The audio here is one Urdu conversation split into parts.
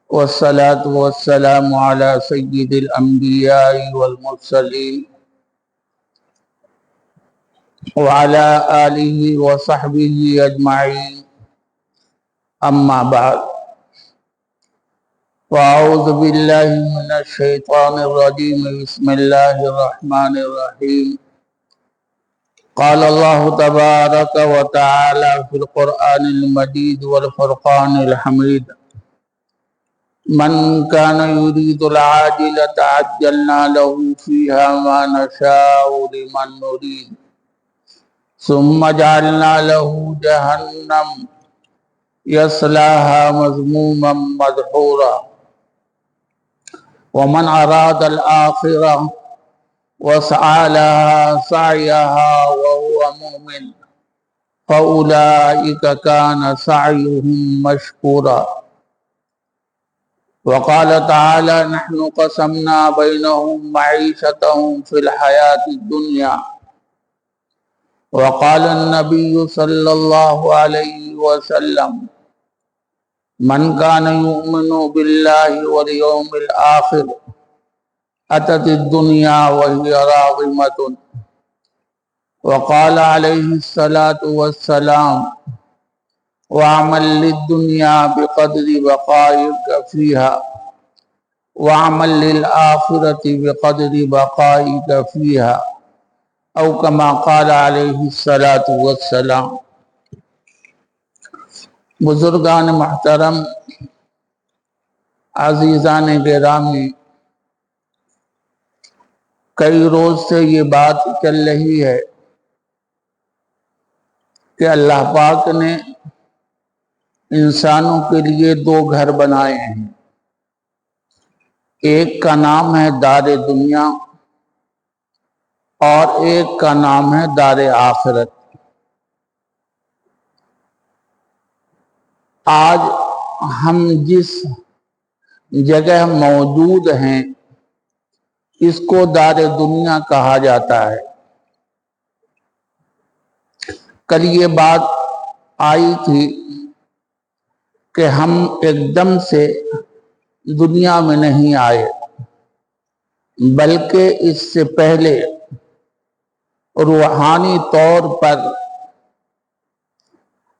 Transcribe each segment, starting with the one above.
والصلاة والسلام على سيد الأنبياء والمرسلين وعلى آله وصحبه أجمعين أما بعد فأعوذ بالله من الشيطان الرجيم بسم الله الرحمن الرحيم قال الله تبارك وتعالى في القرآن المجيد والفرقان الحميد من كان يريد العاجلة عجلنا له فيها ما نشاء لمن نريد ثم جعلنا له جهنم يصلاها مذموما مدحورا ومن أراد الآخرة وسعى لها سعيها وهو مؤمن فأولئك كان سعيهم مشكورا وقال تعالى نحن قسمنا بينهم معيشتهم في الحياة الدنيا وقال النبي صلى الله عليه وسلم من كان يؤمن بالله واليوم الآخر أتت الدنيا وهي راغمة وقال عليه الصلاة والسلام واعمل للدنيا بقدر بقائك فيها واعمل للآخرة بقدر بقائك فيها او كما قال علیہ الصلاۃ والسلام۔ بزرگان محترم، عزیزان گرامی، کئی روز سے یہ بات چل رہی ہے کہ اللہ پاک نے انسانوں کے لیے دو گھر بنائے ہیں، ایک کا نام ہے دار دنیا اور ایک کا نام ہے دار آخرت۔ آج ہم جس جگہ موجود ہیں اس کو دار دنیا کہا جاتا ہے۔ کل یہ بات آئی تھی کہ ہم ایک دم سے دنیا میں نہیں آئے، بلکہ اس سے پہلے روحانی طور پر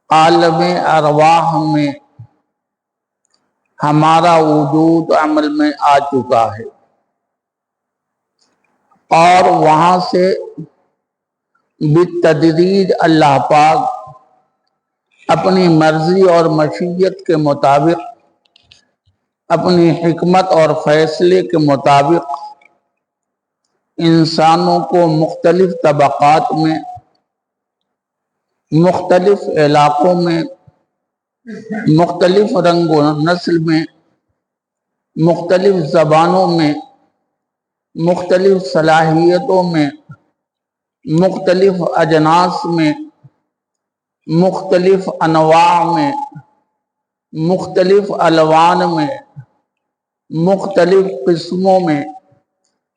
عالم ارواح میں ہمارا وجود عمل میں آ چکا ہے، اور وہاں سے بالتدریج اللہ پاک اپنی مرضی اور مشیت کے مطابق، اپنی حکمت اور فیصلے کے مطابق انسانوں کو مختلف طبقات میں، مختلف علاقوں میں، مختلف رنگ و نسل میں، مختلف زبانوں میں، مختلف صلاحیتوں میں، مختلف اجناس میں، مختلف انواع میں، مختلف الوان میں، مختلف قسموں میں،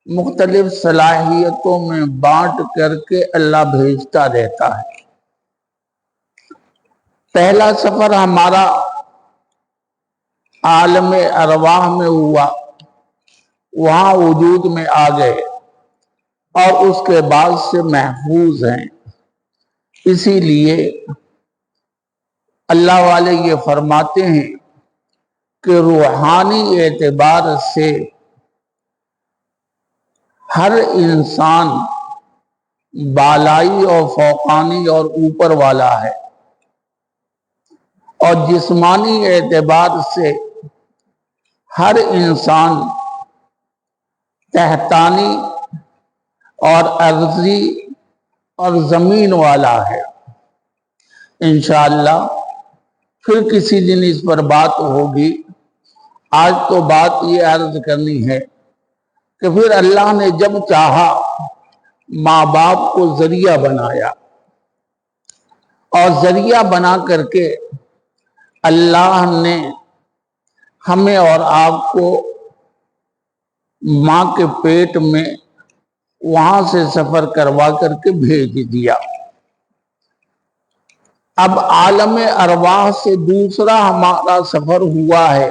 مختلف صلاحیتوں میں بانٹ کر کے اللہ بھیجتا رہتا ہے۔ پہلا سفر ہمارا عالم ارواح میں ہوا، وہاں وجود میں آ گئے اور اس کے بعد سے محفوظ ہیں۔ اسی لیے اللہ والے یہ فرماتے ہیں کہ روحانی اعتبار سے ہر انسان بالائی اور فوقانی اور اوپر والا ہے، اور جسمانی اعتبار سے ہر انسان تحتانی اور ارضی اور زمین والا ہے۔ انشاءاللہ پھر کسی دن اس پر بات ہوگی۔ آج تو بات یہ عرض کرنی ہے کہ پھر اللہ نے جب چاہا ماں باپ کو ذریعہ بنایا، اور ذریعہ بنا کر کے اللہ نے ہمیں اور آپ کو ماں کے پیٹ میں وہاں سے سفر کروا کر کے بھیج دیا۔ اب عالم ارواح سے دوسرا ہمارا سفر ہوا ہے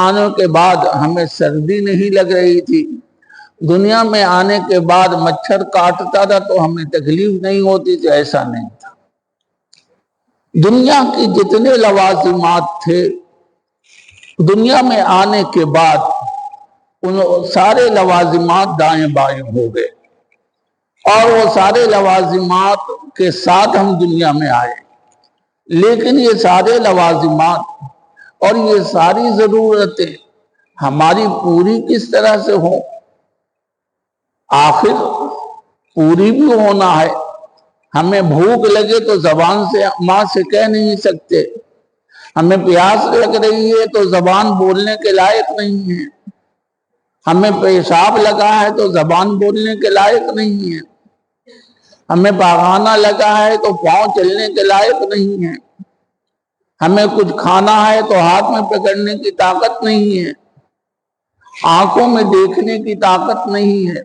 آنے کے بعد ہمیں سردی نہیں لگ رہی تھی، دنیا میں آنے کے بعد مچھر کاٹتا تھا تو ہمیں تکلیف نہیں ہوتی تھی، ایسا نہیں تھا۔ دنیا کی جتنے لوازمات تھے دنیا میں آنے کے بعد ان سارے لوازمات دائیں بائیں ہو گئے، اور وہ سارے لوازمات کے ساتھ ہم دنیا میں آئے، لیکن یہ سارے لوازمات اور یہ ساری ضرورتیں ہماری پوری کس طرح سے ہوں؟ آخر پوری بھی ہونا ہے۔ ہمیں بھوک لگے تو زبان سے ماں سے کہہ نہیں سکتے، ہمیں پیاس لگ رہی ہے تو زبان بولنے کے لائق نہیں ہے، ہمیں پیشاب لگا ہے تو زبان بولنے کے لائق نہیں ہے، ہمیں پاخانہ لگا ہے تو پاؤں چلنے کے لائق نہیں ہے، ہمیں کچھ کھانا ہے تو ہاتھ میں پکڑنے کی طاقت نہیں ہے، آنکھوں میں دیکھنے کی طاقت نہیں ہے،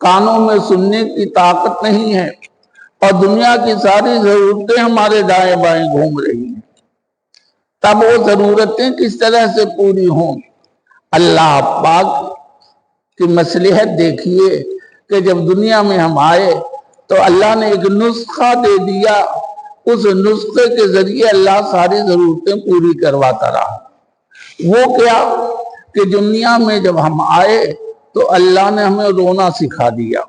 کانوں میں سننے کی طاقت نہیں ہے، اور دنیا کی ساری ضرورتیں ہمارے دائیں بائیں گھوم رہی ہیں۔ تب وہ ضرورتیں کس طرح سے پوری ہوں؟ اللہ پاک کی مصلحت دیکھیے کہ جب دنیا میں ہم آئے تو اللہ نے ایک نسخہ دے دیا، اس نسخے کے ذریعے اللہ ساری ضرورتیں پوری کرواتا رہا۔ وہ کیا کہ دنیا میں جب ہم آئے تو اللہ نے ہمیں رونا سکھا دیا۔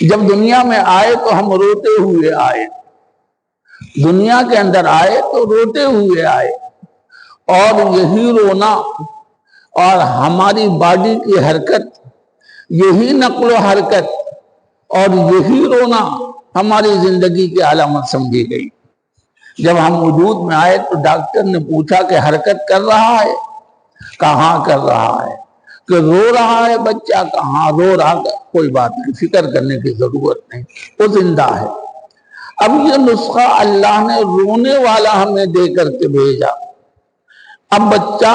جب دنیا میں آئے تو ہم روتے ہوئے آئے، دنیا کے اندر آئے تو روتے ہوئے آئے، اور یہی رونا اور ہماری باڈی کی حرکت، یہی نقل و حرکت اور یہی رونا ہماری زندگی کی علامت سمجھی گئی۔ جب ہم وجود میں آئے تو ڈاکٹر نے پوچھا کہ حرکت کر رہا ہے؟ کہاں کر رہا ہے؟ کہ رو رہا ہے بچہ؟ کہاں رو رہا ہے؟ کوئی بات نہیں، فکر کرنے کی ضرورت نہیں، وہ زندہ ہے۔ اب یہ نسخہ اللہ نے رونے والا ہمیں دے کر کے بھیجا۔ اب بچہ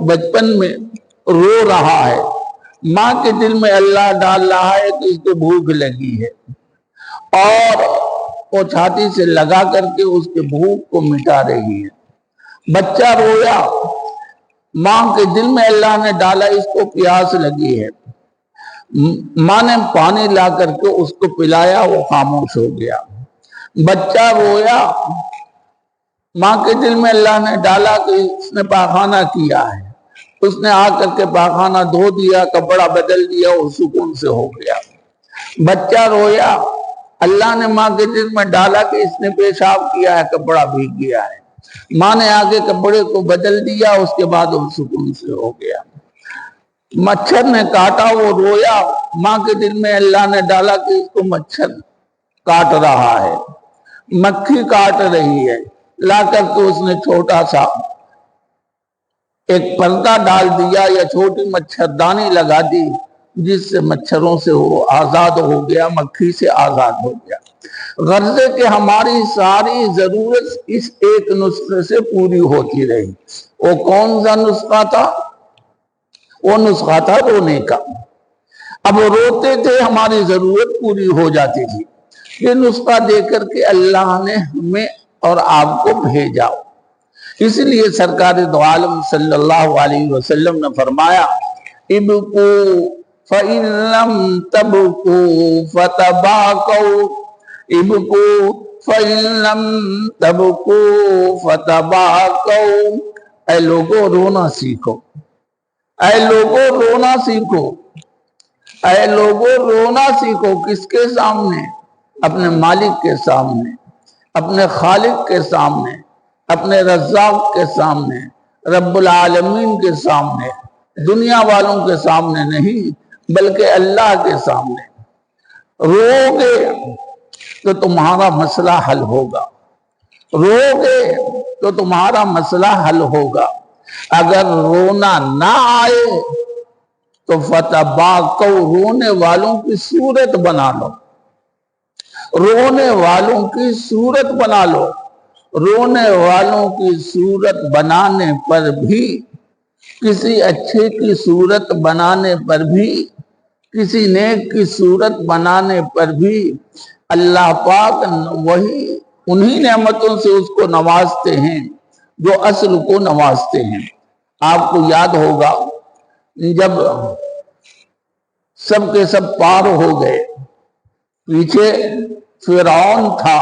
بچپن میں رو رہا ہے، ماں کے دل میں اللہ ڈال رہا ہے کہ اس کو بھوک لگی ہے، اور وہ چھاتی سے لگا کر کے اس کے بھوک کو مٹا رہی ہے۔ بچہ رویا، ماں کے دل میں اللہ نے ڈالا اس کو پیاس لگی ہے، ماں نے پانی لا کر کے اس کو پلایا، وہ خاموش ہو گیا۔ بچہ رویا، ماں کے دل میں اللہ نے ڈالا کہ اس نے پاخانہ کیا ہے، اس نے آ کر کے پاخانہ دھو دیا، کپڑا بدل دیا، وہ سکون سے ہو گیا۔ بچہ رویا، اللہ نے ماں کے دل میں ڈالا کہ اس نے پیشاب کیا ہے، کپڑا بھیگ گیا ہے، ماں نے آگے کپڑے کو بدل دیا، اس کے بعد وہ سکون سے ہو گیا۔ مچھر نے کاٹا، وہ رویا، ماں کے دل میں اللہ نے ڈالا کہ اس کو مچھر کاٹ رہا ہے، مکھی کاٹ رہی ہے، لا کر کے اس نے چھوٹا سا ایک پردہ ڈال دیا یا چھوٹی مچھردانی لگا دی، جس سے مچھروں سے وہ آزاد ہو گیا، مکھی سے آزاد ہو گیا۔ غرض ہے کہ ہماری ساری ضرورت اس ایک نسخے سے پوری ہوتی رہی۔ وہ کون سا نسخہ تھا؟ وہ نسخہ تھا رونے کا۔ اب روتے تھے، ہماری ضرورت پوری ہو جاتی تھی۔ یہ نسخہ دے کر کے اللہ نے ہمیں اور آپ کو بھیجا۔ اس لیے سرکار دو عالم صلی اللہ علیہ وسلم نے فرمایا، ابکو فَإِن لَمْ تَبْكُوا فَتَبَاكَوْا، ابکو فَإِن لَمْ تَبْكُوا فَتَبَاكَوْا۔ اے لوگو رونا سیکھو، اے لوگو رونا سیکھو، اے لوگو رونا سیکھو۔ کس کے سامنے؟ اپنے مالک کے سامنے، اپنے خالق کے سامنے، اپنے رزاق کے سامنے، رب العالمین کے سامنے، دنیا والوں کے سامنے نہیں بلکہ اللہ کے سامنے۔ رو گے تو تمہارا مسئلہ حل ہوگا، رو گے تو تمہارا مسئلہ حل ہوگا۔ اگر رونا نہ آئے تو فتباکو، رونے والوں کی صورت بنا لو، رونے والوں کی صورت بنا لو۔ رونے والوں کی صورت بنانے پر بھی، کسی اچھے کی صورت بنانے پر بھی، کسی نیک کی صورت بنانے پر بھی اللہ پاک انہی نعمتوں سے اس کو نوازتے ہیں جو اصل کو نوازتے ہیں۔ آپ کو یاد ہوگا جب سب کے سب پار ہو گئے، پیچھے فرعون تھا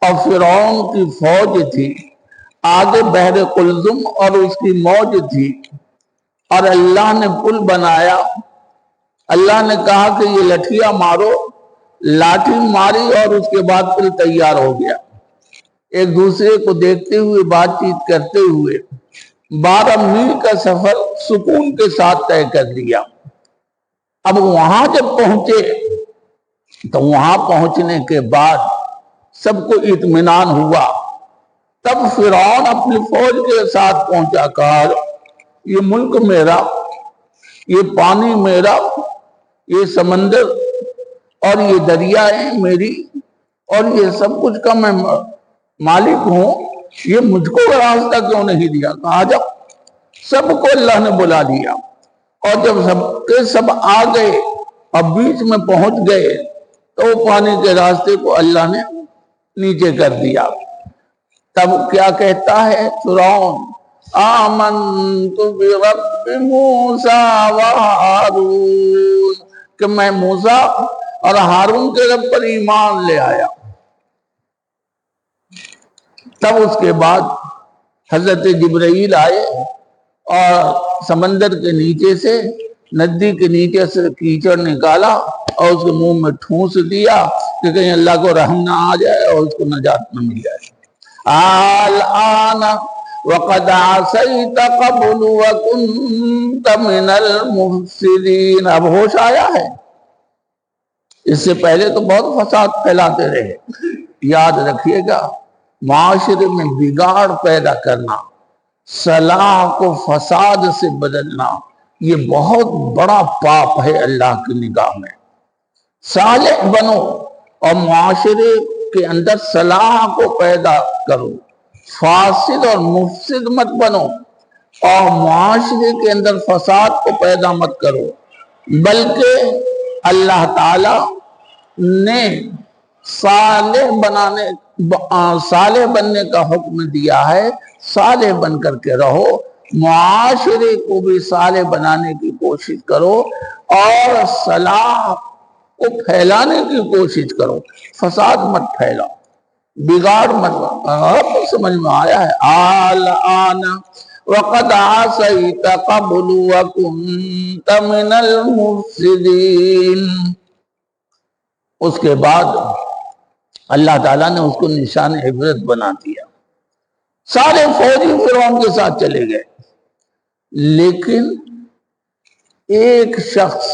اور فرعون کی فوج تھی، آگے بحر قلزم اور اس کی موج تھی، اور اللہ نے پل بنایا۔ اللہ نے کہا کہ یہ لٹھیاں مارو، لاٹھی ماری اور اس کے بعد پل تیار ہو گیا۔ ایک دوسرے کو دیکھتے ہوئے، بات چیت کرتے ہوئے 12 میل کا سفر سکون کے ساتھ طے کر لیا۔ اب وہاں جب پہنچے تو وہاں پہنچنے کے بعد سب کو اطمینان ہوا۔ تب فرعون اپنی فوج کے ساتھ پہنچا، کہا یہ ملک میرا، یہ پانی میرا، یہ سمندر اور یہ دریائیں میری، اور یہ سب کچھ کا میں مالک ہوں، یہ مجھ کو راستہ کیوں نہیں دیا؟ کہا جب سب کو اللہ نے بلا دیا، اور جب سب کے سب آ گئے اور بیچ میں پہنچ گئے تو پانی کے راستے کو اللہ نے نیچے کر دیا۔ تب کیا کہتا ہے فرعون؟ آمنت برب موسیٰ و ہارون، کہ میں موسیٰ اور ہارون کے رب پر ایمان لے آیا۔ تب اس کے بعد حضرت جبرائیل آئے اور سمندر کے نیچے سے، ندی کے نیچے سے کیچڑ نکالا اور اس کے منہ میں ٹھونس دیا کہ کہیں اللہ کو رحم نہ آ جائے اور اس کو نجات نہ مل جائے۔ الآن وقد عصیت قبل وکنت من المفسدین، اب ہوش آیا ہے؟ اس سے پہلے تو بہت فساد پھیلاتے رہے۔ یاد رکھیے گا، معاشرے میں بگاڑ پیدا کرنا، صلاح کو فساد سے بدلنا، یہ بہت بڑا پاپ ہے اللہ کی نگاہ میں۔ صالح بنو اور معاشرے کے اندر صلاح کو پیدا کرو، فاسد اور مفسد مت بنو اور معاشرے کے اندر فساد کو پیدا مت کرو، بلکہ اللہ تعالی نے صالح بننے کا حکم دیا ہے۔ صالح بن کر کے رہو، معاشرے کو بھی صالح بنانے کی کوشش کرو اور صلاح کو پھیلانے کی کوشش کرو، فساد مت پھیلاؤ، بگاڑ مت۔ اب سمجھ میں آیا ہے؟ الآن وقد عصیت قبل وکنت من المفسدین۔ اس کے بعد اللہ تعالیٰ نے اس کو نشان عبرت بنا دیا۔ سارے فوجی فرعون کے ساتھ چلے گئے، لیکن ایک شخص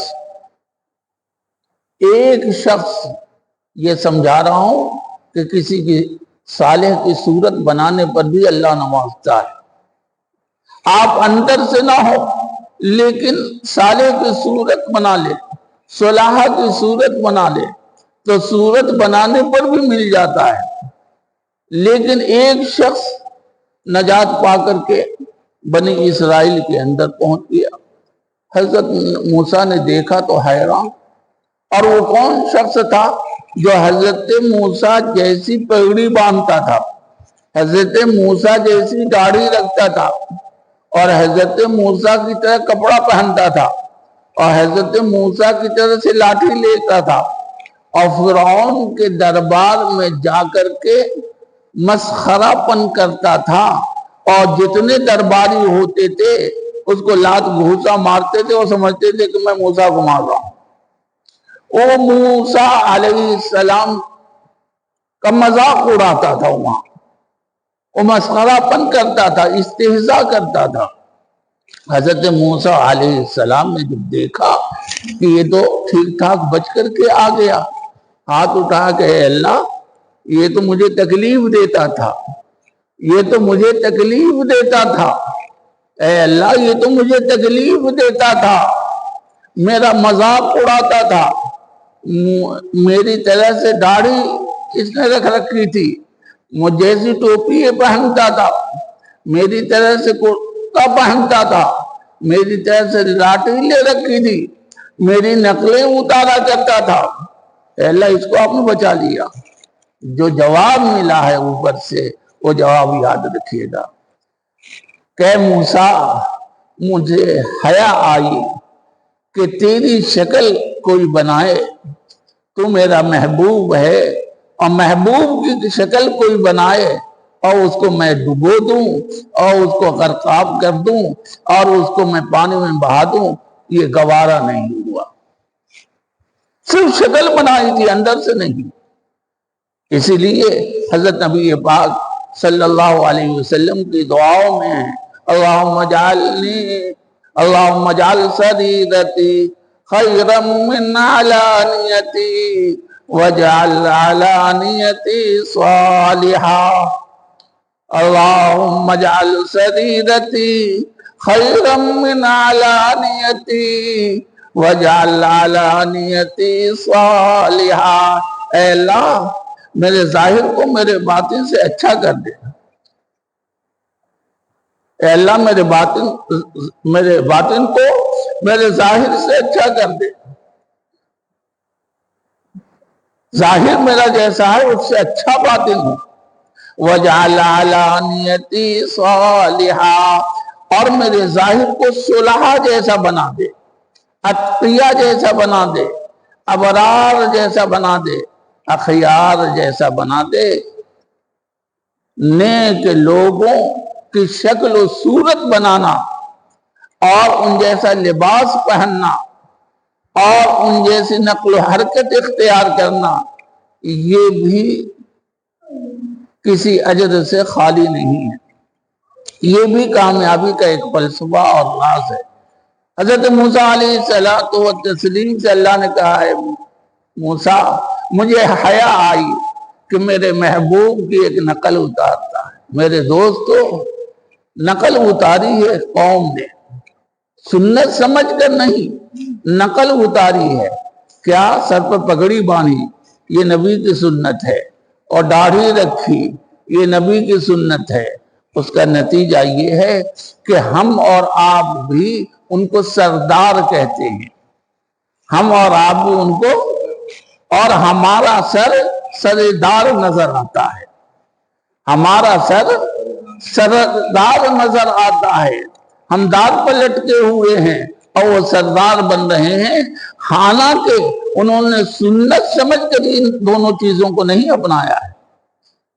یہ سمجھا رہا ہوں کہ کسی کی صالح کی صورت بنانے پر بھی اللہ نوازتا ہے۔ آپ اندر سے نہ ہو لیکن صالح کی صورت بنا لے، صلاح کی صورت بنا لے تو صورت بنانے پر بھی مل جاتا ہے۔ لیکن ایک شخص نجات پا کر کے بنی اسرائیل کے اندر پہنچ گیا۔ حضرت موسیٰ نے دیکھا تو حیران، اور وہ کون شخص تھا جو حضرت موسیٰ جیسی پگڑی باندھتا تھا، حضرت موسیٰ جیسی داڑھی رکھتا تھا، اور حضرت موسیٰ کی طرح کپڑا پہنتا تھا، اور حضرت موسیٰ کی طرح سے لاٹھی لیتا تھا، اور فرعون کے دربار میں جا کر کے مسخرہ پن کرتا تھا، اور جتنے درباری ہوتے تھے اس کو لات گھوسا مارتے تھے، وہ سمجھتے تھے کہ میں موسیٰ کو مار رہا ہوں۔ وہ موسیٰ علیہ السلام کا مذاق اڑاتا تھا، وہاں وہ مسخرہ پن کرتا تھا، استہزاء کرتا تھا۔ حضرت موسیٰ علیہ السلام نے جب دیکھا کہ یہ تو ٹھیک ٹھاک بچ کر کے آ گیا، ہاتھ اٹھا کہ اے اللہ، یہ تو مجھے تکلیف دیتا تھا، یہ تو مجھے تکلیف دیتا تھا، اے اللہ یہ تو مجھے تکلیف دیتا تھا، میرا مذاق اڑاتا تھا، میری طرح سے داڑھی اس نے رکھ رکھی تھی، مجھ جیسی ٹوپی پہنتا تھا، میری طرح سے کرتا پہنتا تھا، میری طرح سے لاٹھی لے رکھی تھی، میری نقلیں اتارا کرتا تھا، اے اللہ اس کو آپ نے بچا لیا۔ جو جواب ملا ہے اوپر سے وہ جواب یاد رکھیے گا کہ موسیٰ مجھے حیا آئی کہ تیری شکل کوئی بنائے، تو میرا محبوب ہے، اور محبوب کی شکل کوئی بنائے اور اس کو میں ڈبو دوں اور اس کو غرقاب کر دوں اور اس کو میں پانی میں بہا دوں، یہ گوارا نہیں ہوا۔ صرف شکل بنائی تھی، اندر سے نہیں۔ اسی لیے حضرت نبی پاک صلی اللہ علیہ وسلم کی دعاؤں میں ہے اللہم اجعل سریرتی خیرا من علانیتی واجعل علانیتی صالحا، اللہم اجعل سریرتی خیرا من علانیتی واجعل علانیتی صالحا۔ اے اللہ میرے ظاہر کو میرے باطن سے اچھا کر دے، اے اللہ میرے باطن کو میرے ظاہر سے اچھا کر دے، ظاہر میرا جیسا ہے اس سے اچھا باطن ہو۔ وَجَعَلْ عَلَانِيَتِي صَالِحًا، اور میرے ظاہر کو صلحہ جیسا بنا دے، اتقیہ جیسا بنا دے، ابرار جیسا بنا دے، اخیار جیسا بنا دے۔ نیک لوگوں کی شکل و صورت بنانا اور ان جیسا لباس پہننا اور ان جیسی نقل و حرکت اختیار کرنا، یہ بھی کسی اجر سے خالی نہیں ہے، یہ بھی کامیابی کا ایک فلسفہ اور راز ہے۔ حضرت موسیٰ علیہ السلام سے اللہ نے کہا ہے موسیٰ مجھے حیا آئی کہ میرے محبوب کی ایک نقل اتارتا ہے۔ میرے دوستو، نقل اتاری ہے قوم نے، سنت سمجھ کر نہیں، نقل اتاری ہے۔ کیا؟ سر پر پگڑی باندھی، یہ نبی کی سنت ہے، اور داڑھی رکھی، یہ نبی کی سنت ہے۔ اس کا نتیجہ یہ ہے کہ ہم اور آپ بھی ان کو سردار کہتے ہیں، ہم اور آپ بھی ان کو، اور ہمارا سر سردار نظر آتا ہے، ہمارا سر سردار نظر آتا ہے، ہم دار پر لٹکے ہوئے ہیں اور وہ سردار بن رہے ہیں، حالانکہ انہوں نے سنت سمجھ کر ان دونوں چیزوں کو نہیں اپنایا ہے،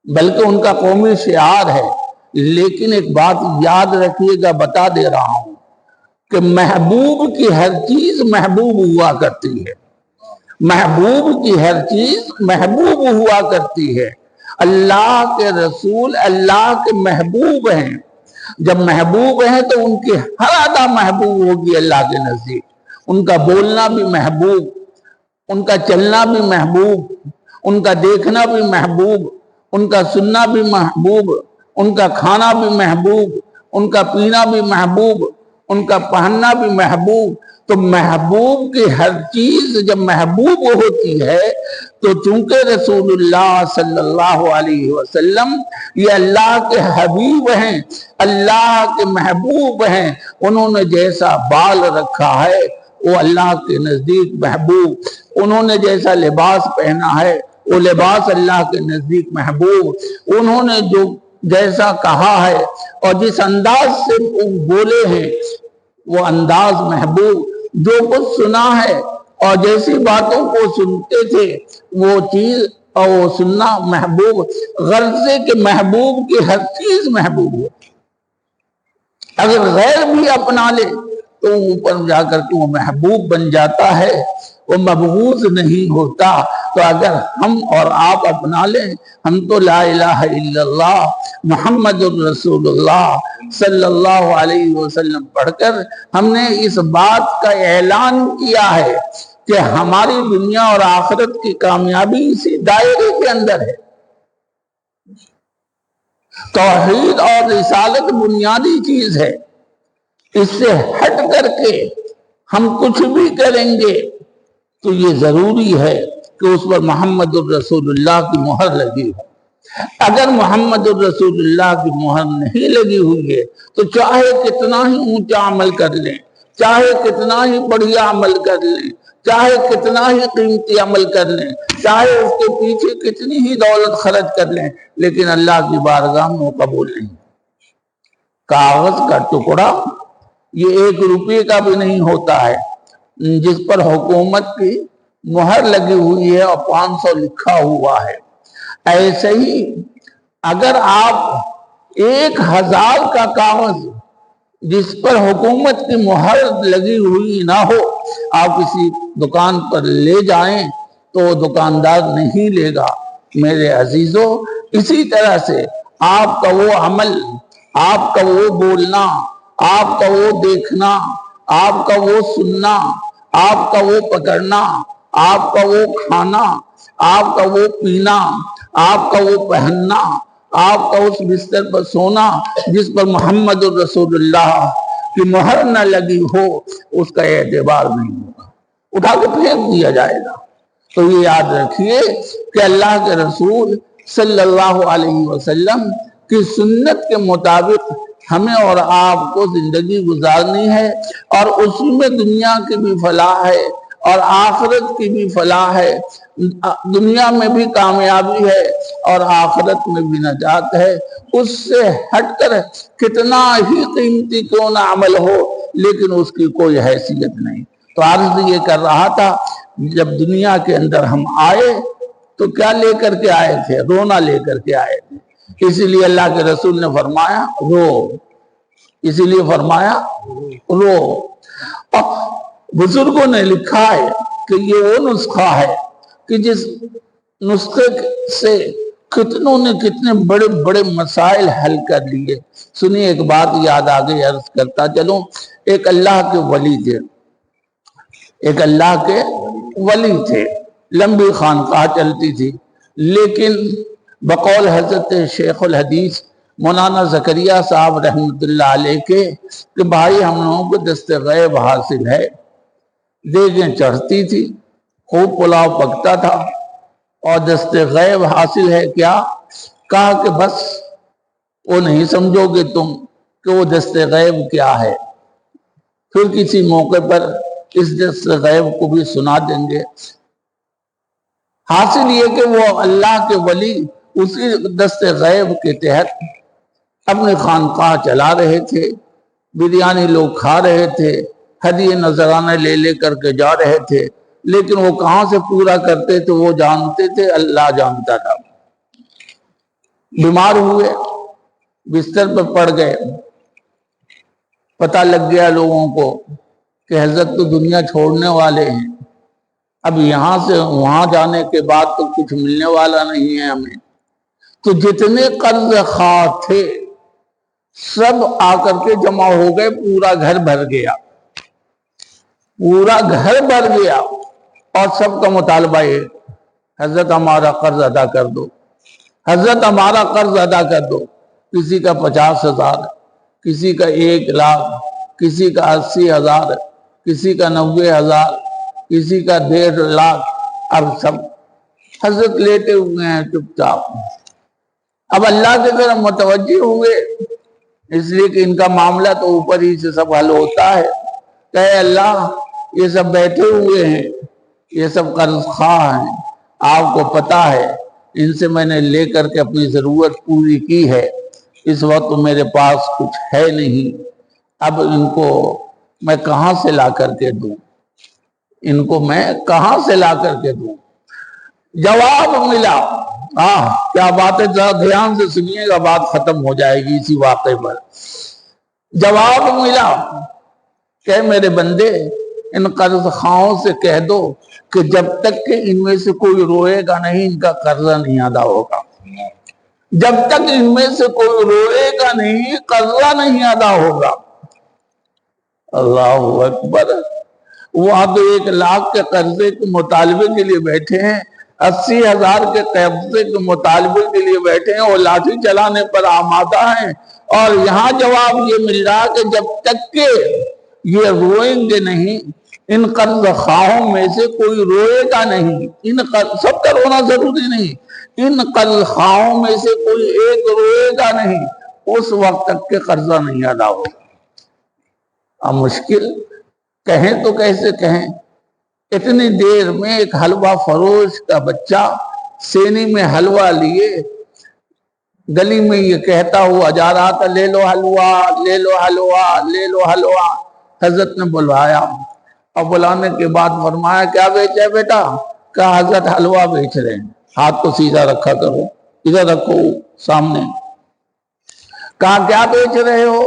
بلکہ ان کا قومی شعار ہے۔ لیکن ایک بات یاد رکھیے گا، بتا دے رہا ہوں کہ محبوب کی ہر چیز محبوب ہوا کرتی ہے، محبوب کی ہر چیز محبوب ہوا کرتی ہے۔ اللہ کے رسول اللہ کے محبوب ہیں، جب محبوب ہیں تو ان کی ہر ادا محبوب ہوگی اللہ کے نزدیک، ان کا بولنا بھی محبوب، ان کا چلنا بھی محبوب، ان کا دیکھنا بھی محبوب، ان کا سننا بھی محبوب، ان کا کھانا بھی محبوب، ان کا پینا بھی محبوب، ان کا پہننا بھی محبوب۔ تو محبوب کی ہر چیز جب محبوب ہوتی ہے تو چونکہ رسول اللہ صلی اللہ علیہ وسلم یہ اللہ کے حبیب ہیں، اللہ کے محبوب ہیں، انہوں نے جیسا بال رکھا ہے وہ اللہ کے نزدیک محبوب، انہوں نے جیسا لباس پہنا ہے وہ لباس اللہ کے نزدیک محبوب، انہوں نے جو جیسا کہا ہے اور جس انداز سے بولے ہیں وہ انداز محبوب، جو کچھ سنا ہے اور جیسی باتوں کو سنتے تھے وہ چیز اور وہ سننا محبوب، غرض ہے کہ محبوب کی ہر چیز محبوب ہو۔ اگر غیر بھی اپنا لے تو اوپر جا کر کے وہ محبوب بن جاتا ہے، وہ مبغوض نہیں ہوتا۔ تو اگر ہم اور آپ اپنا لیں، ہم تو لا الہ الا اللہ محمد الرسول اللہ صلی اللہ علیہ وسلم پڑھ کر ہم نے اس بات کا اعلان کیا ہے کہ ہماری دنیا اور آخرت کی کامیابی اسی دائرے کے اندر ہے۔ توحید اور رسالت بنیادی چیز ہے، اس سے ہٹ کر کے ہم کچھ بھی کریں گے تو یہ ضروری ہے کہ اس پر محمد الرسول اللہ کی مہر لگی ہو۔ اگر محمد الرسول اللہ کی مہر نہیں لگی ہوئی ہے تو چاہے کتنا ہی اونچا عمل کر لیں، چاہے کتنا ہی بڑھیا عمل کر لیں، چاہے کتنا ہی قیمتی عمل کر لیں، چاہے اس کے پیچھے کتنی ہی دولت خرچ کر لیں، لیکن اللہ کی بارگاہ میں وہ قبول نہیں۔ کاغذ کا ٹکڑا یہ 1 روپے کا بھی نہیں ہوتا ہے جس پر حکومت کی مہر لگی ہوئی ہے اور 500 لکھا ہوا ہے۔ ایسے ہی اگر آپ 1000 کا کاغذ جس پر حکومت کی مہر لگی ہوئی نہ ہو آپ کسی دکان پر لے جائیں تو دکاندار نہیں لے گا۔ میرے عزیزو، اسی طرح سے آپ کا وہ عمل، آپ کا وہ بولنا، آپ کا وہ دیکھنا، آپ کا وہ سننا، آپ کا وہ پکڑنا، آپ کا وہ کھانا، آپ کا وہ پینا، آپ کا وہ پہننا، آپ کا اس بستر پر سونا جس پر محمد الرسول اللہ کی مہر نہ لگی ہو، اس کا اعتبار نہیں ہوگا، اٹھا کے پھینک دیا جائے گا۔ تو یہ یاد رکھیے کہ اللہ کے رسول صلی اللہ علیہ وسلم کی سنت کے مطابق ہمیں اور آپ کو زندگی گزارنی ہے، اور اسی میں دنیا کی بھی فلاح ہے اور آخرت کی بھی فلاح ہے، دنیا میں بھی کامیابی ہے اور آخرت میں بھی نجات ہے۔ اس سے ہٹ کر کتنا ہی قیمتی کیوں نہ عمل ہو لیکن اس کی کوئی حیثیت نہیں۔ تو عرض یہ کر رہا تھا، جب دنیا کے اندر ہم آئے تو کیا لے کر کے آئے تھے؟ رونا لے کر کے آئے تھے۔ اسی لیے اللہ کے رسول نے فرمایا رو، اسی لیے فرمایا رو۔ اور بزرگوں نے لکھا ہے کہ یہ وہ نسخہ ہے کہ جس نسخے سے کتنوں نے کتنے بڑے بڑے مسائل حل کر لیے۔ سنیے ایک بات یاد آگے عرض کرتا چلوں۔ ایک اللہ کے ولی تھے، ایک اللہ کے ولی تھے، لمبی خانقاہ چلتی تھی، لیکن بقول حضرت شیخ الحدیث مولانا زکریا صاحب رحمۃ اللہ علیہ کے کہ بھائی ہم لوگوں کو دست غیب حاصل ہے، دیگیں چڑھتی تھی، خوب پلاؤ پکتا تھا، اور دست غیب حاصل ہے کیا؟ کہا کہ بس وہ نہیں سمجھو گے تم کہ وہ دست غیب کیا ہے، پھر کسی موقع پر اس دست غیب کو بھی سنا دیں گے۔ حاصل یہ کہ وہ اللہ کے ولی اسی دست غیب کے تحت اپنی خانقاہ چلا رہے تھے، بریانی لوگ کھا رہے تھے، ہدیے نذرانے لے لے کر کے جا رہے تھے، لیکن وہ کہاں سے پورا کرتے تھے وہ جانتے تھے، اللہ جانتا تھا۔ بیمار ہوئے، بستر پر پڑ گئے، پتہ لگ گیا لوگوں کو کہ حضرت تو دنیا چھوڑنے والے ہیں، اب یہاں سے وہاں جانے کے بعد تو کچھ ملنے والا نہیں ہے ہمیں۔ تو جتنے قرض خواہ تھے سب آ کر کے جمع ہو گئے، پورا گھر بھر گیا، پورا گھر بھر گیا، اور سب کا مطالبہ یہ، حضرت ہمارا قرض ادا کر دو، حضرت ہمارا قرض ادا کر دو۔ کسی کا 50,000، کسی کا 1,00,000، کسی کا 80,000، کسی کا 90,000، کسی کا 1.5 لاکھ۔ اب سب حضرت لیٹے ہوئے ہیں چپ چاپ، اب اللہ کی طرف متوجہ ہوئے، اس لیے کہ ان کا معاملہ تو اوپر ہی سے سب حل ہوتا ہے۔ کہ اے اللہ، یہ سب بیٹھے ہوئے ہیں، یہ سب قرض خواہ ہیں، آپ کو پتا ہے ان سے میں نے لے کر کے اپنی ضرورت پوری کی ہے، اس وقت میرے پاس کچھ ہے نہیں، اب ان کو میں کہاں سے لا کر کے دوں، ان کو میں کہاں سے لا کر کے دوں؟ جواب ملا، کیا بات ہے، ذرا دھیان سے سنیے گا، بات ختم ہو جائے گی اسی واقعے پر۔ جواب ملا کہ میرے بندے، ان قرض خواہوں سے کہہ دو کہ جب تک کہ ان میں سے کوئی روئے گا نہیں ان کا قرضہ نہیں ادا ہوگا، جب تک ان میں سے کوئی روئے گا نہیں قرضہ نہیں ادا ہوگا۔ اللہ اکبر! وہاں تو 1,00,000 کے قرضے کے مطالبے کے لیے بیٹھے ہیں، 80,000 کے قرضے کے مطالبے کے لیے بیٹھے ہیں، اور لاٹھی چلانے پر آمادہ ہیں، اور یہاں جواب یہ مل رہا کہ جب تک کہ یہ روئیں گے نہیں، ان قرض خواہوں میں سے کوئی روئے گا نہیں، سب کا رونا ضروری نہیں، ان قرض خواہوں میں سے کوئی ایک روئے گا نہیں، اس وقت تک کہ قرضہ نہیں ادا ہوگا۔ اب مشکل کہیں تو کیسے کہیں؟ اتنی دیر میں ایک حلوہ فروش کا بچہ سینی میں حلوہ لیے گلی میں یہ کہتا ہوا جا رہا تھا لے لو حلوہ لے لو حلوہ لے لو حلوہ. حضرت نے بلوایا اور بلانے کے بعد فرمایا کیا بیچا ہے بیٹا؟ کہا حضرت حلوہ بیچ رہے ہیں. ہاتھ کو سیدھا رکھا کرو، ادھر رکھو سامنے. کہا کیا بیچ رہے ہو؟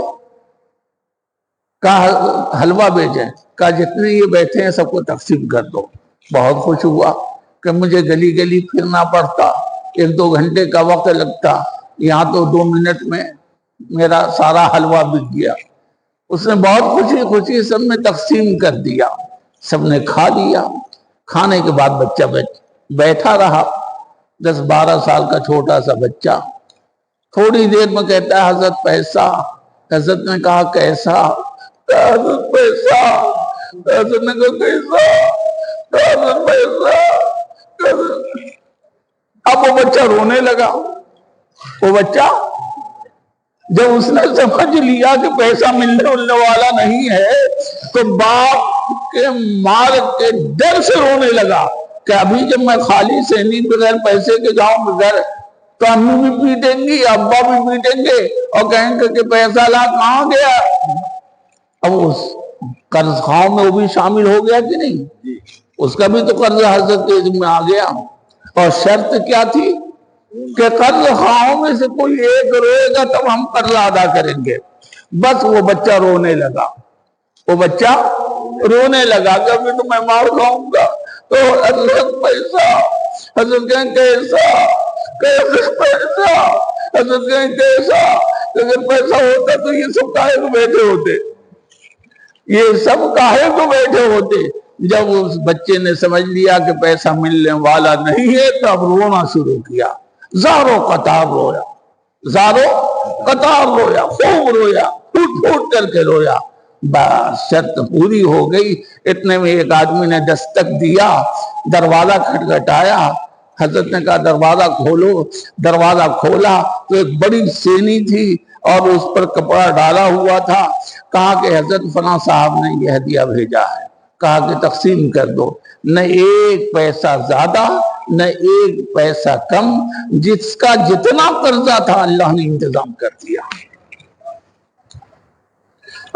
کہا حلوہ بیچے. کہا جتنے یہ بیٹھے ہیں سب کو تقسیم کر دو. بہت خوش ہوا کہ مجھے گلی گلی پھرنا پڑتا، 1-2 گھنٹے کا وقت لگتا، یہاں تو 2 منٹ میں میرا سارا حلوہ بک گیا. اس نے بہت خوشی خوشی سب میں تقسیم کر دیا، سب نے کھا لیا. کھانے کے بعد بچہ بیٹھا رہا، 10-12 سال کا چھوٹا سا بچہ. تھوڑی دیر میں کہتا ہے حضرت پیسہ. حضرت نے کہا کیسا؟ حضرت پیسہ. حضرت نے کہا کیسا؟ حضرت پیسہ. اب وہ بچہ رونے لگا. وہ بچہ جب اس نے سمجھ لیا کہ پیسہ ملنے والا نہیں ہے تو باپ کے مار کے ڈر سے رونے لگا کہ ابھی جب میں خالی سینی بغیر پیسے کے جاؤں گھر تو امی بھی پیٹیں گی، ابا بھی پیٹیں گے اور کہیں گے کہ پیسہ لا کہاں گیا. اب اس قرض خواہوں میں وہ بھی شامل ہو گیا کہ نہیں؟ اس کا بھی تو قرض حضرت کے ذمہ آ گیا. اور شرط کیا تھی کہ قرض خواہوں میں سے کوئی ایک روئے گا تب ہم قرض ادا کریں گے. بس وہ بچہ رونے لگا. وہ بچہ رونے لگا کہ ابھی تو میں مار کھاؤں گا. تو حضرت پیسہ. حضرت کہیں کیسا؟ کیسے پیسہ؟ حضرت کہیں کیسا؟ اگر پیسہ ہوتا تو یہ سب کاہے کو بیٹھے ہوتے؟ یہ سب کاہے کو بیٹھے ہوتے؟ جب اس بچے نے سمجھ لیا کہ پیسہ ملنے والا نہیں ہے تو اب رونا شروع کیا. زاروں قطار رویا، زاروں قطار رویا، خوب رویا، پھوٹ پھوٹ کر کے رویا. بس شرط پوری ہو گئی. اتنے میں ایک آدمی نے دستک دیا، دروازہ کھٹکھٹایا. حضرت نے کہا دروازہ کھولو. دروازہ کھولا تو ایک بڑی سینی تھی اور اس پر کپڑا ڈالا ہوا تھا. کہا کہ حضرت فلاں صاحب نے یہ ہدیہ بھیجا ہے. کہا کہ تقسیم کر دو. نہ ایک پیسہ زیادہ نہ ایک پیسہ کم، جس کا جتنا قرضہ تھا اللہ نے انتظام کر دیا.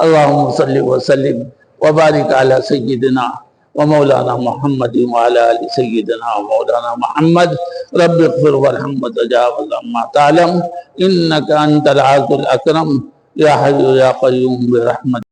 اللہم صلی وسلم وبارک علی سیدنا ومولانا محمد وعلی آل سیدنا ومولانا محمد. رب اغفر وارحم وتجاوز عما تعلم انک انت العز الاکرم یا حی یا قیوم برحمت.